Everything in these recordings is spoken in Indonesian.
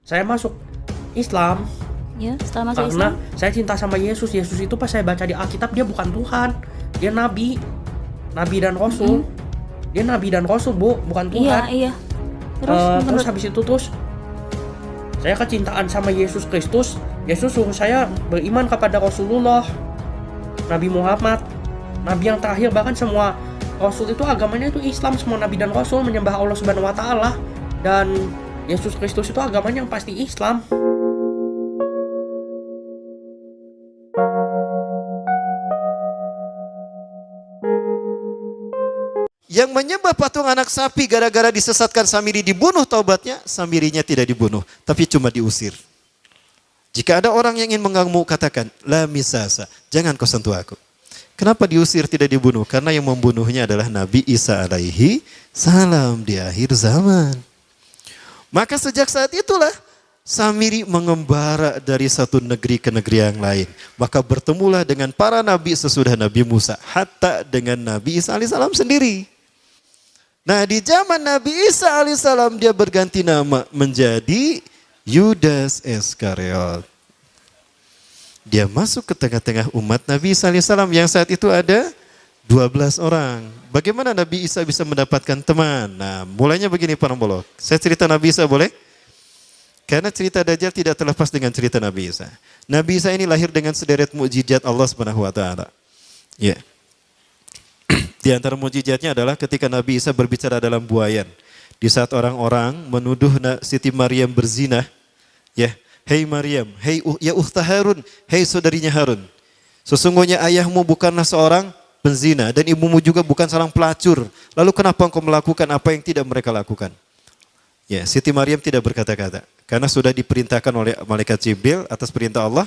saya masuk Islam Ya, setelah masuk karena Islam. saya cinta sama Yesus. Yesus itu pas saya baca di Alkitab dia bukan Tuhan, dia nabi dan rasul. Dia nabi dan rasul, Bu, bukan Tuhan. Iya. Terus habis itu saya kecintaan sama Yesus Kristus. Yesus suruh saya beriman kepada Rasulullah, Nabi Muhammad, nabi yang terakhir. Bahkan semua rasul itu agamanya itu Islam. Semua nabi dan rasul menyembah Allah Subhanahu wa taala, dan Yesus Kristus itu agamanya yang pasti Islam. Yang menyembah patung anak sapi gara-gara disesatkan Samiri dibunuh taubatnya, Samirinya tidak dibunuh, tapi cuma diusir. Jika ada orang yang ingin mengganggu, katakan, la misasa, jangan kau sentuh aku. Kenapa diusir tidak dibunuh? Karena yang membunuhnya adalah Nabi Isa alaihi salam di akhir zaman. Maka sejak saat itulah Samiri mengembara dari satu negeri ke negeri yang lain. Maka bertemulah dengan para nabi sesudah Nabi Musa, hatta dengan Nabi Isa alaihissalam sendiri. Nah, di zaman Nabi Isa alaihissalam dia berganti nama menjadi Yudas Iskariot. Dia masuk ke tengah-tengah umat Nabi Isa alaihissalam yang saat itu ada 12 orang. Bagaimana Nabi Isa bisa mendapatkan teman? Nah, mulainya begini Pak Rombolok. Saya cerita Nabi Isa boleh? Karena cerita Dajjal tidak terlepas dengan cerita Nabi Isa. Nabi Isa ini lahir dengan sederet mukjizat Allah Subhanahu wa taala. Ya. Di antara mukjizatnya adalah ketika Nabi Isa berbicara dalam buayan. Di saat orang-orang menuduh Siti Maryam berzina, ya, hei Maryam, hei ya ukhta Harun, hei saudarinya Harun. Sesungguhnya ayahmu bukanlah seorang penzina dan ibumu juga bukan seorang pelacur. Lalu kenapa engkau melakukan apa yang tidak mereka lakukan? Ya, Siti Maryam tidak berkata-kata karena sudah diperintahkan oleh malaikat Jibril atas perintah Allah.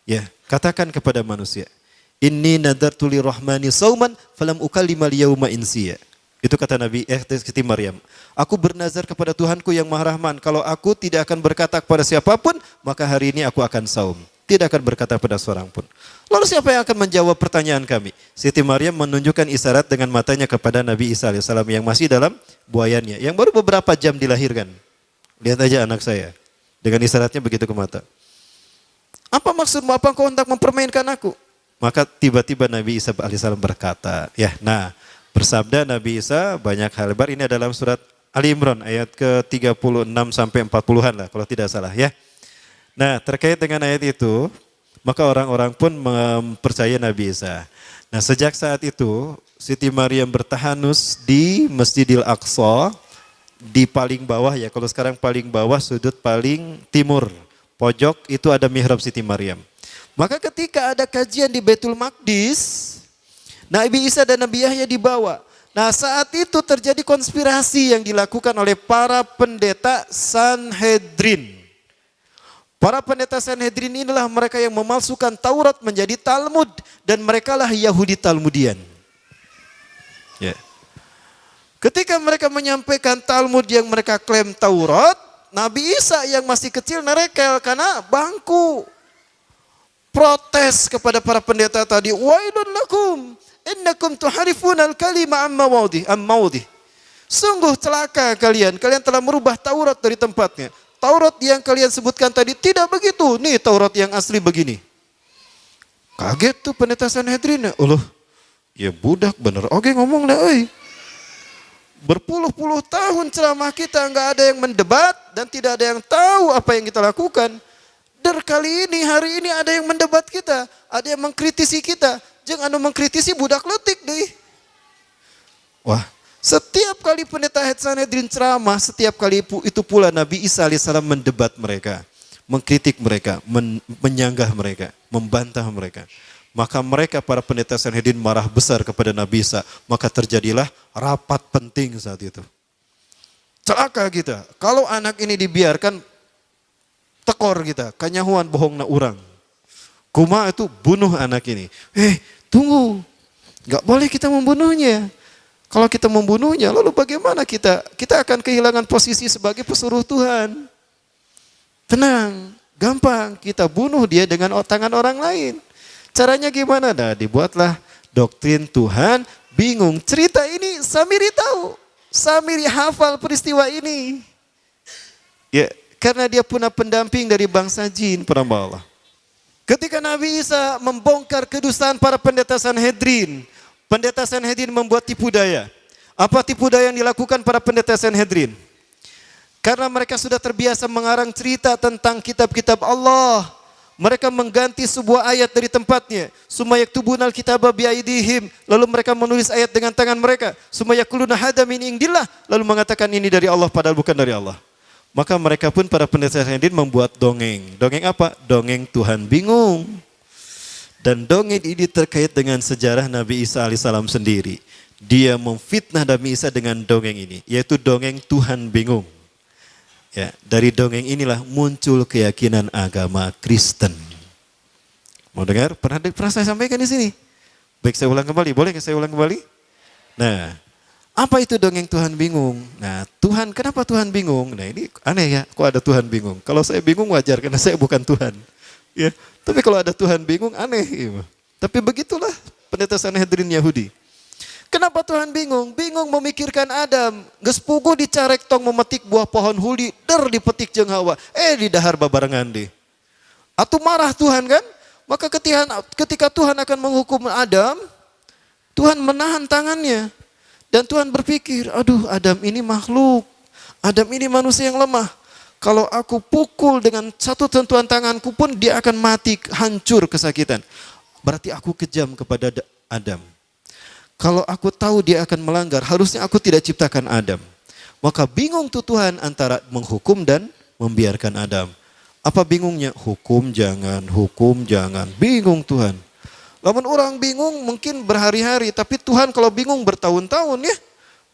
Ya, katakan kepada manusia, Inni nadartu lirrahmani sauman falam ukallima al-yauma insiya. Itu kata Siti Maryam. Aku bernazar kepada Tuhanku yang Maha Rahman, kalau aku tidak akan berkata kepada siapapun, maka hari ini aku akan saum. Tidak akan berkata pada seorang pun. Lalu siapa yang akan menjawab pertanyaan kami? Siti Maryam menunjukkan isyarat dengan matanya kepada Nabi Isa alaihissalam yang masih dalam buayannya, yang baru beberapa jam dilahirkan. Lihat aja anak saya. Dengan isyaratnya begitu ke mata. Apa maksudmu? Apa engkau hendak mempermainkan aku? Maka tiba-tiba Nabi Isa alaihissalam berkata, ya, nah, bersabda Nabi Isa banyak hal lebar. Ini dalam surat Ali Imran ayat ke-36 sampai 40-an lah kalau tidak salah ya. Nah, terkait dengan ayat itu, maka orang-orang pun mempercayai Nabi Isa. Nah, sejak saat itu Siti Maryam bertahanus di Masjidil Aqsa di paling bawah ya. Kalau sekarang paling bawah sudut paling timur, pojok itu ada mihrab Siti Maryam. Maka ketika ada kajian di Baitul Maqdis, Nabi Isa dan Nabi Yahya dibawa. Nah, saat itu terjadi konspirasi yang dilakukan oleh para pendeta Sanhedrin. Para pendeta Sanhedrin inilah mereka yang memalsukan Taurat menjadi Talmud dan merekalah Yahudi Talmudian. Ya. Ketika mereka menyampaikan Talmud yang mereka klaim Taurat, Nabi Isa yang masih kecil nerekel karena bangku. Protes kepada para pendeta tadi, wailun lakum innakum tuharifuna al-kalima amma maudih. Sungguh celaka kalian telah merubah Taurat dari tempatnya. Taurat yang kalian sebutkan tadi tidak begitu. Nih Taurat yang asli begini. Kaget tuh pendeta Sanhedrin. Allah, ya budak bener. Oke ngomong dah, oi. Berpuluh-puluh tahun ceramah kita nggak ada yang mendebat dan tidak ada yang tahu apa yang kita lakukan. Dan hari ini ada yang mendebat kita, ada yang mengkritisi kita. Jangan mengkritisi budak letik deh. Wah, setiap kali pendeta Sanhedrin ceramah, setiap kali itu pula Nabi Isa alaihissalam mendebat mereka, mengkritik mereka, menyanggah mereka, membantah mereka. Maka mereka para pendeta Sanhedrin marah besar kepada Nabi Isa. Maka terjadilah rapat penting saat itu. Celaka kita, kalau anak ini dibiarkan, tekor kita, kanyahuan bohong na urang. Kuma itu bunuh anak ini. Tunggu, nggak boleh kita membunuhnya. Kalau kita membunuhnya, lalu bagaimana kita? Kita akan kehilangan posisi sebagai pesuruh Tuhan. Tenang, gampang, kita bunuh dia dengan tangan orang lain. Caranya gimana? Nah, dibuatlah doktrin Tuhan. Bingung, cerita ini Samiri tahu. Samiri hafal peristiwa ini. Ya, Karena dia punya pendamping dari bangsa jin, perhamba Allah. Ketika Nabi Isa membongkar kedustaan para pendeta Sanhedrin, pendeta Sanhedrin membuat tipu daya. Apa tipu daya yang dilakukan para pendeta Sanhedrin? Karena mereka sudah terbiasa mengarang cerita tentang kitab-kitab Allah. Mereka mengganti sebuah ayat dari tempatnya. Sumayaktubunal kitaba biaidihim. Lalu mereka menulis ayat dengan tangan mereka. Sumayakuluna hada min indillah. Lalu mengatakan ini dari Allah padahal bukan dari Allah. Maka mereka pun para pendeta Sanhedrin membuat dongeng. Dongeng apa? Dongeng Tuhan bingung. Dan dongeng ini terkait dengan sejarah Nabi Isa alaihissalam sendiri. Dia memfitnah Nabi Isa dengan dongeng ini. Yaitu dongeng Tuhan bingung. Ya, dari dongeng inilah muncul keyakinan agama Kristen. Mau dengar? Pernah saya sampaikan di sini. Baik, saya ulang kembali. Boleh saya ulang kembali? Nah, apa itu dongeng Tuhan bingung? Nah, Tuhan, kenapa Tuhan bingung? Nah, ini aneh ya, kok ada Tuhan bingung? Kalau saya bingung wajar karena saya bukan Tuhan. Ya, tapi kalau ada Tuhan bingung aneh. Ya. Tapi begitulah pendeta Sanhedrin Yahudi. Kenapa Tuhan bingung? Bingung memikirkan Adam. Geus puguh dicarek tong memetik buah pohon huli, dipetik jeung Hawa. Di dahar babarengan deh. Atuh marah Tuhan kan? Maka ketika Tuhan akan menghukum Adam, Tuhan menahan tangannya. Dan Tuhan berpikir, aduh Adam ini makhluk. Adam ini manusia yang lemah. Kalau aku pukul dengan satu sentuhan tanganku pun dia akan mati, hancur kesakitan. Berarti aku kejam kepada Adam. Kalau aku tahu dia akan melanggar, harusnya aku tidak ciptakan Adam. Maka bingung tuh Tuhan antara menghukum dan membiarkan Adam. Apa bingungnya? Hukum jangan. Bingung Tuhan. Lamun orang bingung mungkin berhari-hari, tapi Tuhan kalau bingung bertahun-tahun ya.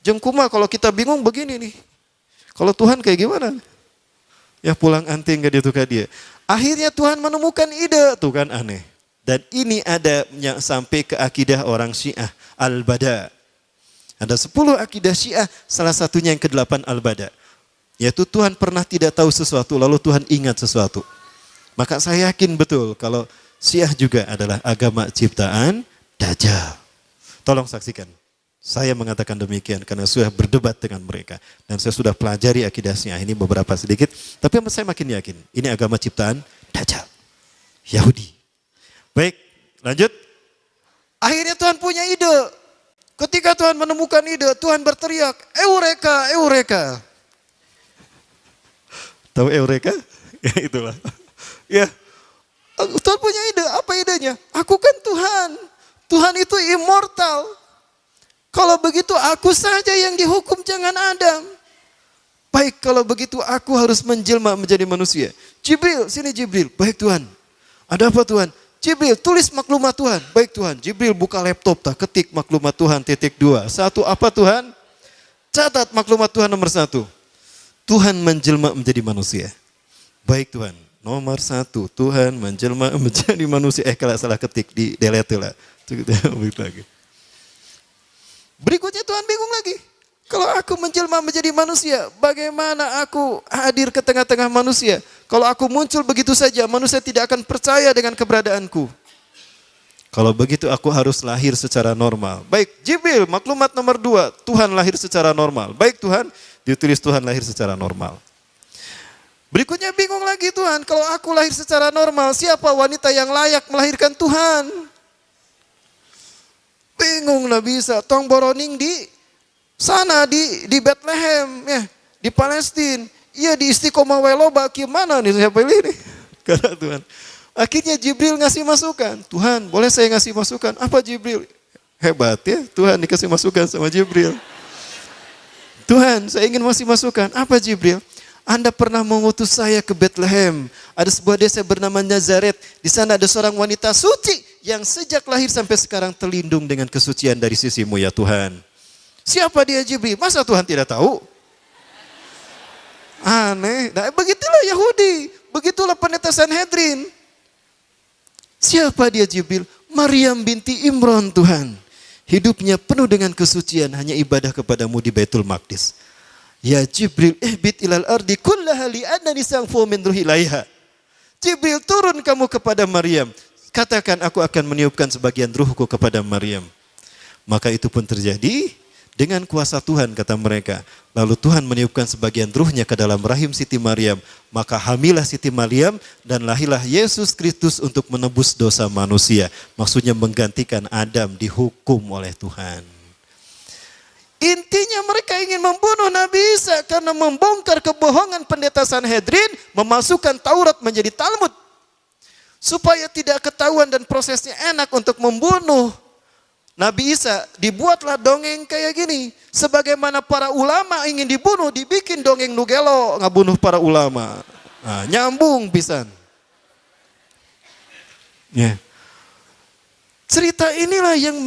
Jengkuma kalau kita bingung begini nih. Kalau Tuhan kayak gimana? Ya pulang anting gak dia tuh dia. Akhirnya Tuhan menemukan ide, tuh kan aneh. Dan ini ada yang sampai ke akidah orang Syiah, Al-Bada. Ada 10 akidah Syiah, salah satunya yang ke-8 Al-Bada. Yaitu Tuhan pernah tidak tahu sesuatu, lalu Tuhan ingat sesuatu. Maka saya yakin betul kalau Syiah juga adalah agama ciptaan Dajjal. Tolong saksikan. Saya mengatakan demikian karena sudah berdebat dengan mereka. Dan saya sudah pelajari akidah Syiah ini beberapa sedikit. Tapi saya makin yakin, ini agama ciptaan Dajjal. Yahudi. Baik, lanjut. Akhirnya Tuhan punya ide. Ketika Tuhan menemukan ide, Tuhan berteriak, Eureka, Eureka. Tahu Eureka? Ya itulah. Ya, Tuhan punya ide. Apa idenya? Aku kan Tuhan. Tuhan itu immortal. Kalau begitu aku saja yang dihukum, jangan Adam. Baik, kalau begitu aku harus menjelma menjadi manusia. Jibril, sini Jibril. Baik Tuhan. Ada apa Tuhan? Jibril, tulis maklumat Tuhan. Baik Tuhan. Jibril buka laptop, ketik maklumat Tuhan, .2. Satu apa Tuhan? Catat maklumat Tuhan nomor 1. Tuhan menjelma menjadi manusia. Baik Tuhan. Nomor 1, Tuhan menjelma menjadi manusia. Kalau salah ketik, di delete lah. Lagi. Berikutnya Tuhan bingung lagi. Kalau aku menjelma menjadi manusia, bagaimana aku hadir ke tengah-tengah manusia? Kalau aku muncul begitu saja, manusia tidak akan percaya dengan keberadaanku. Kalau begitu aku harus lahir secara normal. Baik, Jibril, maklumat nomor 2, Tuhan lahir secara normal. Baik Tuhan, ditulis Tuhan lahir secara normal. Berikutnya bingung lagi Tuhan, kalau aku lahir secara normal, siapa wanita yang layak melahirkan Tuhan? Bingung Nabi Isa, tong boroning di sana di Bethlehem ya, di Palestina. Iya di Istiqomah Weloba, gimana nih saya pilih nih? Kata Tuhan. Akhirnya Jibril ngasih masukan. Tuhan, boleh saya ngasih masukan? Apa Jibril? Hebat ya, Tuhan dikasih masukan sama Jibril. Tuhan, saya ingin ngasih masukan. Apa Jibril? Anda pernah mengutus saya ke Bethlehem. Ada sebuah desa bernama Nazaret. Di sana ada seorang wanita suci yang sejak lahir sampai sekarang terlindung dengan kesucian dari sisimu ya Tuhan. Siapa dia Jibril? Masa Tuhan tidak tahu? Aneh. Nah, begitulah Yahudi. Begitulah pendeta Sanhedrin. Siapa dia Jibril? Maryam binti Imran Tuhan. Hidupnya penuh dengan kesucian, hanya ibadah kepadamu di Baitul Maqdis. Ya Jibril, ihbit ilal ardi kullaha li annani sangfu min ruhi ilaiha. Jibril, turun kamu kepada Maryam. Katakan aku akan meniupkan sebagian ruhku kepada Maryam. Maka itu pun terjadi. Dengan kuasa Tuhan kata mereka. Lalu Tuhan meniupkan sebagian ruhnya ke dalam rahim Siti Maryam. Maka hamilah Siti Maryam dan lahirlah Yesus Kristus untuk menebus dosa manusia. Maksudnya menggantikan Adam dihukum oleh Tuhan. Intinya mereka ingin membunuh Nabi Isa karena membongkar kebohongan pendeta Sanhedrin, memasukkan Taurat menjadi Talmud. Supaya tidak ketahuan dan prosesnya enak untuk membunuh Nabi Isa, dibuatlah dongeng kayak gini. Sebagaimana para ulama ingin dibunuh, dibikin dongeng nugelo, ngabunuh para ulama. Nah, nyambung pisan. Ya. Cerita inilah yang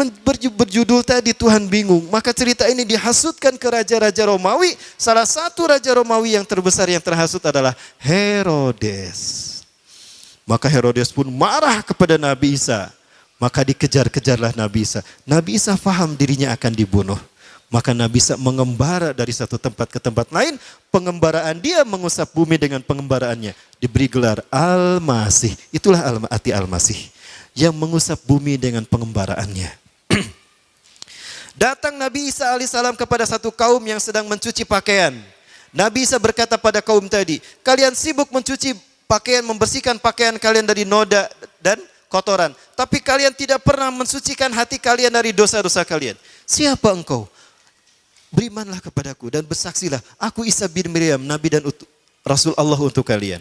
berjudul tadi Tuhan bingung. Maka cerita ini dihasutkan ke raja-raja Romawi. Salah satu raja Romawi yang terbesar yang terhasut adalah Herodes. Maka Herodes pun marah kepada Nabi Isa. Maka dikejar-kejarlah Nabi Isa. Nabi Isa faham dirinya akan dibunuh. Maka Nabi Isa mengembara dari satu tempat ke tempat lain. Pengembaraan dia mengusap bumi dengan pengembaraannya. Diberi gelar Al-Masih. Itulah arti Al-Masih. Yang mengusap bumi dengan pengembaraannya. Datang Nabi Isa alaihissalam kepada satu kaum yang sedang mencuci pakaian. Nabi Isa berkata pada kaum tadi, kalian sibuk mencuci pakaian, membersihkan pakaian kalian dari noda dan kotoran. Tapi kalian tidak pernah mensucikan hati kalian dari dosa-dosa kalian. Siapa engkau? Berimanlah kepadaku dan bersaksilah. Aku Isa bin Maryam, Nabi dan Rasul Allah untuk kalian.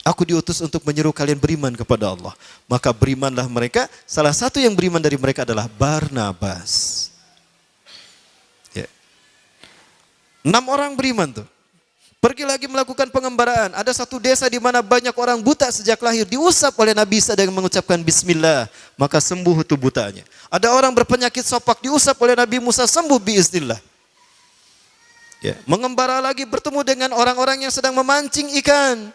Aku diutus untuk menyuruh kalian beriman kepada Allah. Maka berimanlah mereka. Salah satu yang beriman dari mereka adalah Barnabas. Ya. 6 orang beriman tuh. Pergi lagi melakukan pengembaraan. Ada satu desa di mana banyak orang buta sejak lahir. Diusap oleh Nabi Isa dengan mengucapkan Bismillah. Maka sembuh itu butanya. Ada orang berpenyakit sopak. Diusap oleh Nabi Musa, sembuh biiznillah. Ya. Mengembara lagi bertemu dengan orang-orang yang sedang memancing ikan.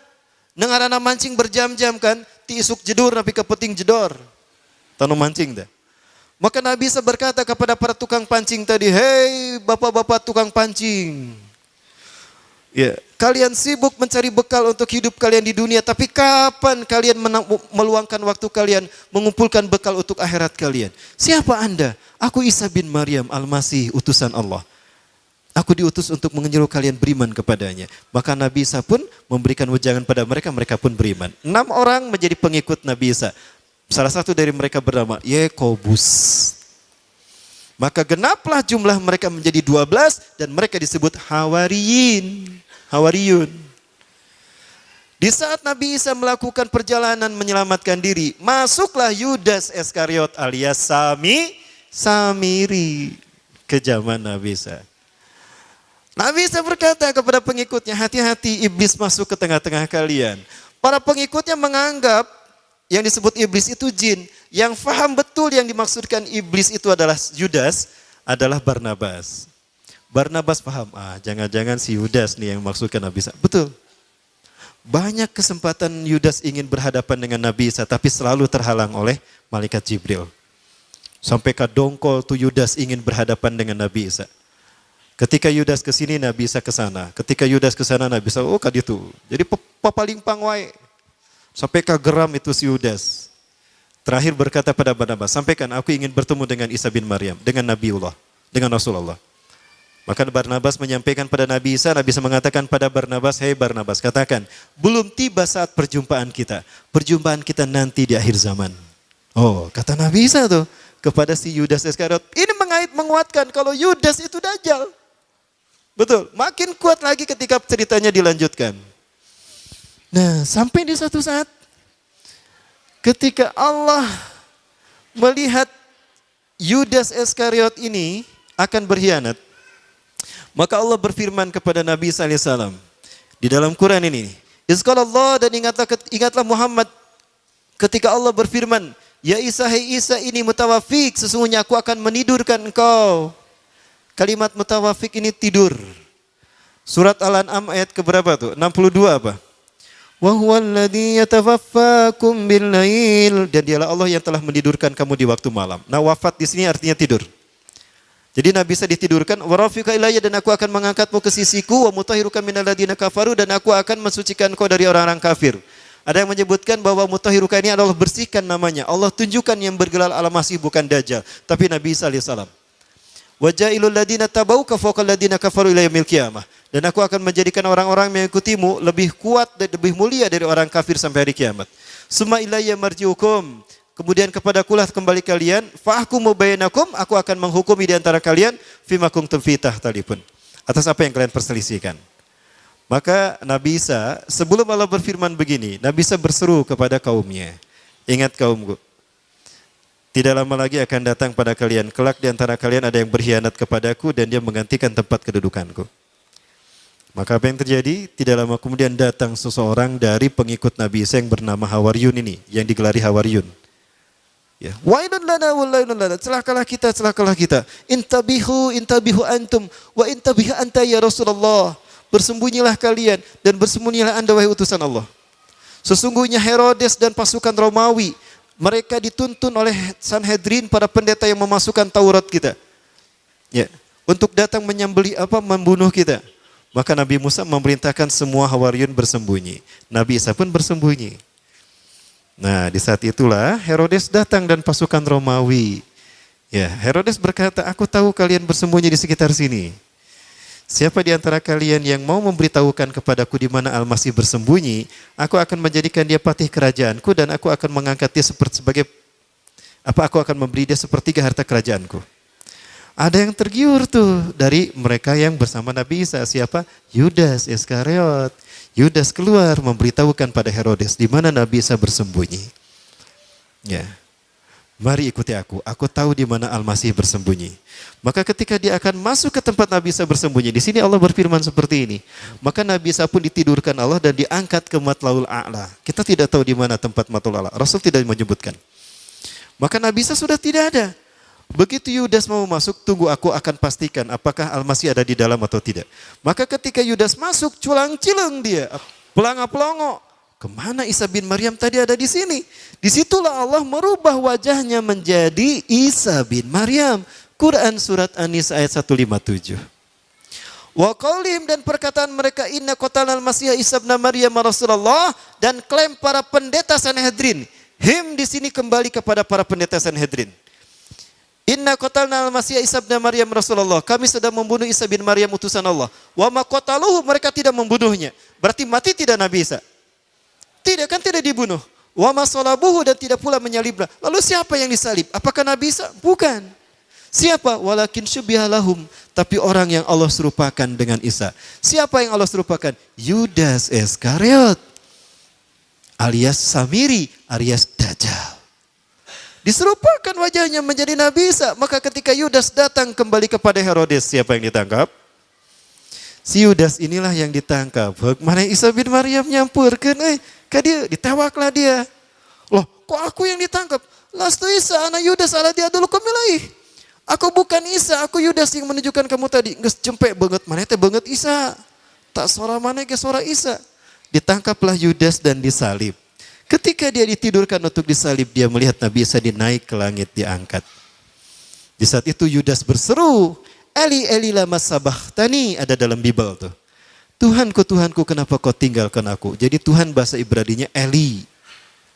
Nengarana mancing berjam-jam kan. Tiisuk jedur tapi kepeting jedor. Tanu mancing dah. Maka Nabi Isa berkata kepada para tukang pancing tadi. Hei bapak-bapak tukang pancing. Ya, kalian sibuk mencari bekal untuk hidup kalian di dunia, tapi kapan kalian meluangkan waktu kalian mengumpulkan bekal untuk akhirat kalian? Siapa Anda? Aku Isa bin Maryam Al-Masih, utusan Allah. Aku diutus untuk menyuruh kalian beriman kepadanya. Maka Nabi Isa pun memberikan wejangan pada mereka, mereka pun beriman. 6 orang menjadi pengikut Nabi Isa. Salah satu dari mereka bernama Yakobus. Maka genaplah jumlah mereka menjadi 12 dan mereka disebut Hawariyun. Di saat Nabi Isa melakukan perjalanan menyelamatkan diri, masuklah Yudas Iskariot alias Samiri ke zaman Nabi Isa. Nabi Isa berkata kepada pengikutnya, hati-hati iblis masuk ke tengah-tengah kalian. Para pengikutnya menganggap yang disebut iblis itu jin. Yang faham betul yang dimaksudkan iblis itu adalah Yudas, adalah Barnabas. Barnabas paham, jangan-jangan si Yudas nih yang maksudkan Nabi Isa. Betul. Banyak kesempatan Yudas ingin berhadapan dengan Nabi Isa, tapi selalu terhalang oleh malaikat Jibril. Sampai kadongkol tuh Yudas ingin berhadapan dengan Nabi Isa. Ketika Yudas ke sini, Nabi Isa ke sana. Ketika Yudas ke sana, Nabi Isa, kaditu. Jadi papaling pangwai. Sampai kageram itu si Yudas. Terakhir berkata pada Barnabas, sampaikan aku ingin bertemu dengan Isa bin Maryam, dengan Nabiullah, dengan Rasulullah. Maka Barnabas menyampaikan pada Nabi Isa mengatakan pada Barnabas, hei Barnabas, katakan, belum tiba saat perjumpaan kita. Perjumpaan kita nanti di akhir zaman. Oh, kata Nabi Isa tuh kepada si Yudas Iskariot. Ini menguatkan kalau Yudas itu Dajjal. Betul, makin kuat lagi ketika ceritanya dilanjutkan. Nah, sampai di satu saat ketika Allah melihat Yudas Iskariot ini akan berkhianat, maka Allah berfirman kepada Nabi SAW di dalam Quran ini. Izqalallah, dan ingatlah Muhammad ketika Allah berfirman, ya Isa, hei Isa, ini mutawafik, sesungguhnya aku akan menidurkan engkau. Kalimat mutawafik ini tidur. Surat Al-An'am ayat keberapa tuh? 62 apa? Wa huwallazi yatawaffakum bil-lail, dan dialah Allah yang telah menidurkan kamu di waktu malam. Nah, wafat di sini artinya tidur. Jadi Nabi Isa ditidurkan, wa rafiqa ilayya, dan aku akan mengangkatmu ke sisiku, wa mutahhiruka minal ladzina kafaru, dan aku akan mensucikan kau dari orang-orang kafir. Ada yang menyebutkan bahwa mutahhiruka ini adalah bersihkan namanya. Allah tunjukkan yang bergelar Al-Masih bukan Dajjal, tapi Nabi Isa alaihissalam. Wa ja'ilul ladina tabauka fawqal ladina kafaru ila yaumil qiyamah. Dan aku akan menjadikan orang-orang yang mengikutimu lebih kuat dan lebih mulia dari orang kafir sampai hari kiamat. Summa ilayya marji'ukum. Kemudian kepadakulah kembali kalian. Fahkumu bainakum. Aku akan menghukumi di antara kalian. Fima kuntum fi tahtalifun. Atas apa yang kalian perselisihkan. Maka Nabi Isa sebelum Allah berfirman begini. Nabi Isa berseru kepada kaumnya. Ingat kaumku. Tidak lama lagi akan datang pada kalian. Kelak di antara kalian ada yang berkhianat kepadaku dan dia menggantikan tempat kedudukanku. Maka apa yang terjadi? Tidak lama kemudian datang seseorang dari pengikut Nabi Isa yang bernama Hawariyun ini. Yang digelari Hawariyun. Ya. Wailun lana wailun lana. Celakalah kita, celakalah kita. Intabihu antum. Wa intabihu anta ya Rasulullah. Bersembunyilah kalian dan bersembunyilah anda wahai utusan Allah. Sesungguhnya Herodes dan pasukan Romawi mereka dituntun oleh Sanhedrin para pendeta yang memasukkan Taurat kita. Ya, untuk datang membunuh kita. Maka Nabi Musa memerintahkan semua Hawariyun bersembunyi. Nabi Isa pun bersembunyi. Nah, di saat itulah Herodes datang dan pasukan Romawi. Ya, Herodes berkata, "Aku tahu kalian bersembunyi di sekitar sini. Siapa di antara kalian yang mau memberitahukan kepadaku di mana Al-Masih bersembunyi, aku akan menjadikan dia patih kerajaanku dan aku akan mengangkat dia aku akan memberi dia sepertiga harta kerajaanku." Ada yang tergiur tuh dari mereka yang bersama Nabi Isa. Siapa? Yudas Iskariot. Yudas keluar memberitahukan pada Herodes di mana Nabi Isa bersembunyi. Ya. Mari ikuti aku tahu di mana Al-Masih bersembunyi. Maka ketika dia akan masuk ke tempat Nabi Isa bersembunyi, di sini Allah berfirman seperti ini. Maka Nabi Isa pun ditidurkan Allah dan diangkat ke Matlaul A'la. Kita tidak tahu di mana tempat Matlaul A'la. Rasul tidak menyebutkan. Maka Nabi Isa sudah tidak ada. Begitu Yudas mau masuk, tunggu aku akan pastikan apakah Al-Masih ada di dalam atau tidak. Maka ketika Yudas masuk, culang-cileng dia, pelanga-pelongo. Kemana Isa bin Maryam tadi ada di sini? Disitulah Allah merubah wajahnya menjadi Isa bin Maryam. Quran surat An-Nisa ayat 157. Wa qaulihim dan perkataan mereka inna qatalnal Masih Isa bin Maryam Rasulullah dan klaim para pendeta Sanhedrin. Him di sini kembali kepada para pendeta Sanhedrin. Inna qatalnal Masih Isa bin Maryam Rasulullah. Kami sedang membunuh Isa bin Maryam utusan Allah. Wa ma qataluhu mereka tidak membunuhnya. Berarti mati tidak Nabi Isa? Tidak, kan tidak dibunuh. Wa ma salabuhu dan tidak pula menyalibnya. Lalu siapa yang disalib? Apakah Nabi Isa? Bukan. Siapa? Walakin syubiha lahum. Tapi orang yang Allah serupakan dengan Isa. Siapa yang Allah serupakan? Yudas Iskariot. Alias Samiri, alias Dajjal. Diserupakan wajahnya menjadi Nabi Isa. Maka ketika Yudas datang kembali kepada Herodes, siapa yang ditangkap? Si Yudas inilah yang ditangkap. Mana Isa bin Maryam nyampurkan, dia ditewaklah dia. Loh, kok aku yang ditangkap? Lastu Isa, anak Yudas ala dia dulu kemilai. Aku bukan Isa, aku Yudas yang menunjukkan kamu tadi. Nges jempek banget, mana teh banget Isa. Tak suara mana ke suara Isa. Ditangkaplah Yudas dan disalib. Ketika dia ditidurkan untuk disalib, dia melihat Nabi Isa dinaik ke langit, diangkat. Di saat itu Yudas berseru, Eli Eli lama sabachthani, ada dalam Bible tuh. Tuhanku, Tuhanku, kenapa kau tinggalkan aku? Jadi Tuhan bahasa Ibraninya Eli.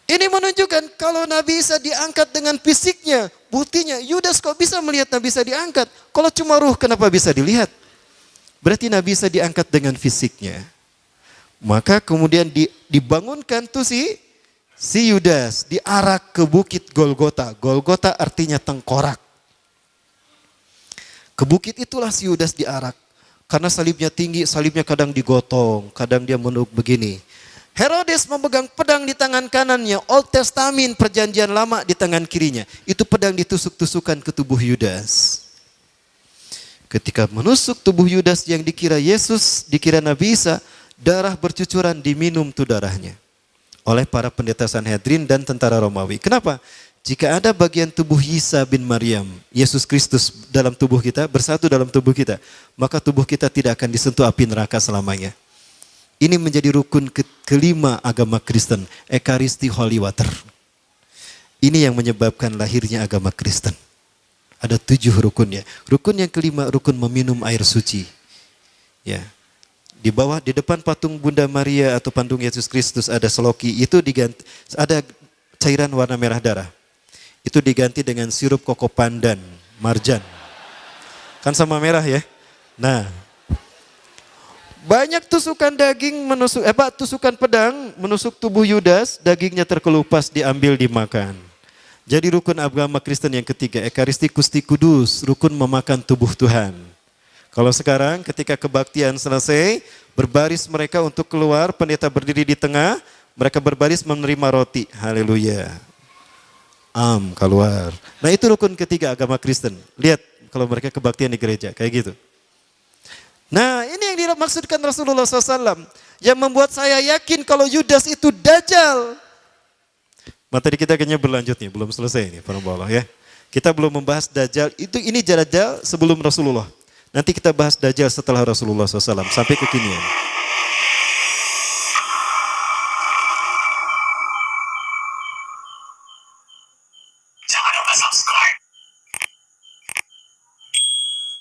Ini menunjukkan kalau Nabi Isa diangkat dengan fisiknya, buktinya Yudas kok bisa melihat Nabi Isa diangkat? Kalau cuma ruh kenapa bisa dilihat? Berarti Nabi Isa diangkat dengan fisiknya. Maka kemudian dibangunkan tuh si Yudas, diarak ke bukit Golgota. Golgota artinya tengkorak. Ke bukit itulah si Yudas diarak. Karena salibnya tinggi, salibnya kadang digotong, kadang dia menunduk begini. Herodes memegang pedang di tangan kanannya, Old Testament perjanjian lama di tangan kirinya. Itu pedang ditusuk-tusukan ke tubuh Yudas. Ketika menusuk tubuh Yudas yang dikira Yesus, dikira Nabi Isa, darah bercucuran diminum tuh darahnya. Oleh para pendeta Sanhedrin dan tentara Romawi. Kenapa? Jika ada bagian tubuh Isa bin Maryam, Yesus Kristus dalam tubuh kita, bersatu dalam tubuh kita, maka tubuh kita tidak akan disentuh api neraka selamanya. Ini menjadi rukun kelima agama Kristen, Ekaristi Holy Water. Ini yang menyebabkan lahirnya agama Kristen. Ada 7 rukunnya. Rukun yang kelima, rukun meminum air suci. Ya. Di bawah, di depan patung Bunda Maria atau patung Yesus Kristus ada seloki, itu diganti, ada cairan warna merah darah. Itu diganti dengan sirup koko pandan, marjan. Kan sama merah ya. Nah, banyak tusukan daging tusukan pedang menusuk tubuh Yudas, dagingnya terkelupas diambil dimakan. Jadi rukun agama Kristen yang ketiga, Ekaristikus Kudus, rukun memakan tubuh Tuhan. Kalau sekarang ketika kebaktian selesai, berbaris mereka untuk keluar, pendeta berdiri di tengah, mereka berbaris menerima roti. Haleluya. Keluar. Nah itu rukun ketiga agama Kristen. Lihat kalau mereka kebaktian di gereja, kayak gitu. Nah ini yang dimaksudkan Rasulullah SAW. Yang membuat saya yakin kalau Yudas itu dajjal. Materi kita kayaknya berlanjut nih, belum selesai nih para Allah ya. Kita belum membahas dajjal, ini dajjal sebelum Rasulullah. Nanti kita bahas dajjal setelah Rasulullah SAW sampai kekinian.